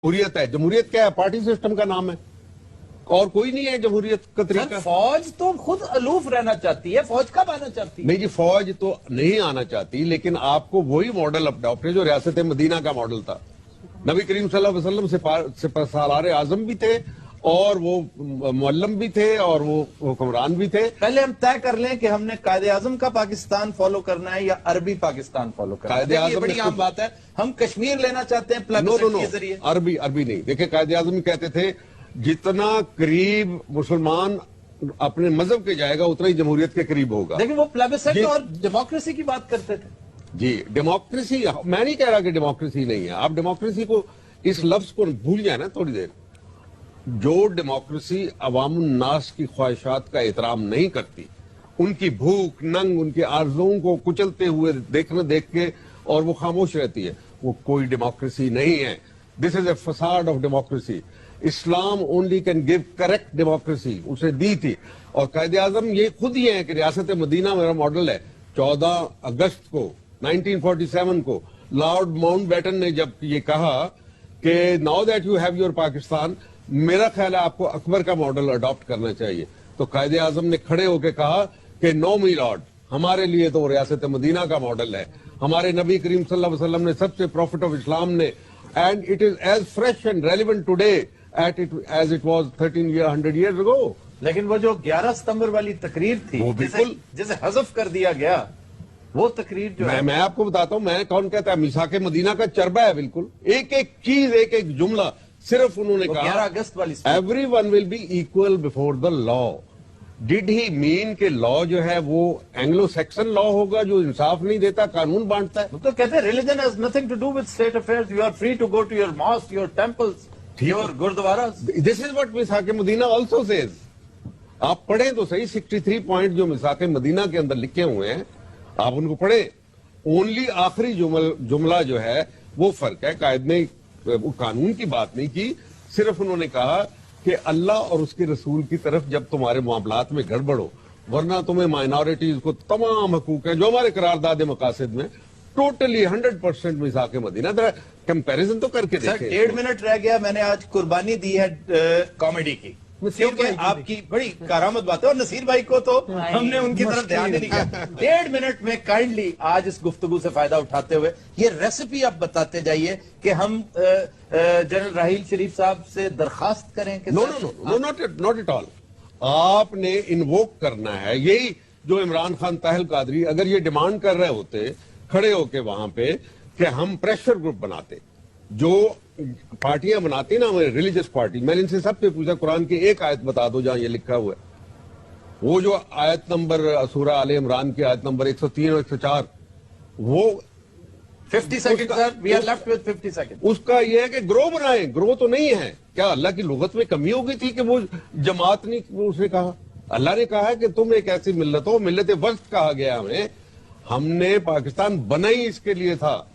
जमहूरियत है। जमहूरियत क्या है? पार्टी सिस्टम का नाम है, और कोई नहीं है जमहूरियत का तरीका। फौज तो खुद अलूफ रहना चाहती है, फौज कब आना चाहती है? नहीं जी, फौज तो नहीं आना चाहती, लेकिन आपको वही मॉडल अडॉप्ट है जो रियासत मदीना का मॉडल था। नबी करीम सल्लल्लाहु अलैहि वसल्लम सालार आजम भी थे, और वो मुअल्लम भी थे, और वो हुक्मरान भी थे। पहले हम तय कर लें कि हमने कायदे आजम का पाकिस्तान फॉलो करना है या अरबी पाकिस्तान फॉलो करना है। कायदे आजम बड़ी आम बात है, हम कश्मीर लेना चाहते हैं प्लेबिसाइट के जरिए। अरबी नहीं। देखिए, कायदे आजम कहते थे जितना करीब मुसलमान अपने मजहब के जाएगा उतना ही जमहूरियत के करीब होगा। लेकिन वो प्लेबिसाइट और डेमोक्रेसी की बात करते थे जी। डेमोक्रेसी, मैं नहीं कह रहा कि डेमोक्रेसी नहीं है। आप डेमोक्रेसी को, इस लफ्ज को भूल जाए ना थोड़ी देर। जो डेमोक्रेसी अवामुन्नास की ख्वाहिशात का एहतराम नहीं करती, उनकी भूख नंग, उनके आरज़ुओं को कुचलते हुए देख के और वो खामोश रहती है, वो कोई डेमोक्रेसी नहीं है। This is a facade of democracy. Islam only can give correct democracy, उसे दी थी। और कायदे आजम ये खुद ही है कि रियासत मदीना मेरा मॉडल है। 14 अगस्त को 1947 को लॉर्ड माउंटबेटन ने जब ये कहा कि now that you have your Pakistan, मेरा ख्याल है आपको अकबर का मॉडल अडॉप्ट करना चाहिए, तो कायदे आजम ने खड़े होकर कहा कि नो मी लॉर्ड, हमारे लिए तो रियासत मदीना का मॉडल है। हमारे नबी करीम सल्लल्लाहु अलैहि वसल्लम ने, सबसे प्रॉफिट ऑफ इस्लाम ने, and it is as fresh and relevant today as it was 100 years ago. लेकिन वो जो 11 सितंबर वाली तकरीर थी, वो बिल्कुल जिसे हज़फ कर दिया गया, वो तकरीर जो मैं आपको बताता हूं, मैं कौन कहता है, मिसाके मदीना का चरबा है बिल्कुल। एक एक चीज, एक एक जुमला, सिर्फ उन्होंने कहा 11 अगस्त वाली everyone will be equal before the law. Did he mean के लॉ जो है वो एंग्लो सेक्सन लॉ होगा जो इंसाफ नहीं देता, कानून बांटता है? तो कहते हैं religion has nothing to do with state affairs, you are free to go to your mosque, your temples, your gurdwaras. This is what मिसाके मदीना आल्सो सेज। आप पढ़ें तो सही, 63 पॉइंट जो मिसाके मदीना के अंदर लिखे हुए हैं, आप उनको पढ़ें। ओनली आखिरी जुमला जो है वो फर्क है। कायद ने कानून की बात नहीं की, सिर्फ उन्होंने कहा कि अल्लाह और उसके रसूल की तरफ जब तुम्हारे मामलात में गड़बड़ हो, वरना तुम्हें माइनॉरिटीज को तमाम हकूक हैं जो हमारे करारदाद मकासद में टोटली 100% मिसाके मदीना। कंपैरिजन तो करके देखें। 1.5 मिनट रह गया, मैंने आज कुर्बानी दी है कॉमेडी की, क्योंकि आपकी बड़ी कारामद बात है, और नसीर भाई को तो हमने उनकी तरफ ध्यान नहीं दिया। 1.5 मिनट में काइंडली आज इस गुफ्तगू से फायदा उठाते हुए ये रेसिपी आप बताते जाइए कि हम जनरल राहील शरीफ साहब से दरखास्त करें कि नो नॉट एट ऑल। आपने इन्वोक करना है, यही जो इमरान खान ताहिल कादरी अगर ये डिमांड कर रहे होते खड़े होके वहां पे कि हम प्रेशर ग्रुप बनाते, जो पार्टियां बनाती ना हमारे रिलीजियस पार्टी, मैंने इनसे सबसे पूछा कुरान की एक आयत बता दो जहां ये लिखा हुआ है। वो जो आयत नंबर सूरह आले इमरान की आयत नंबर 103 और 104, वो 50 second sir, we are left with 50 second. उसका ये है कि ग्रो बनाएं, ग्रो तो नहीं है। क्या अल्लाह की लुगत में कमी हो गई थी कि वो जमात नहीं, उसने कहा? अल्लाह ने कहा कि तुम एक ऐसी मिल्लत हो, मिल्लत वस्त कहा गया हमें। हमने पाकिस्तान बना ही इसके लिए था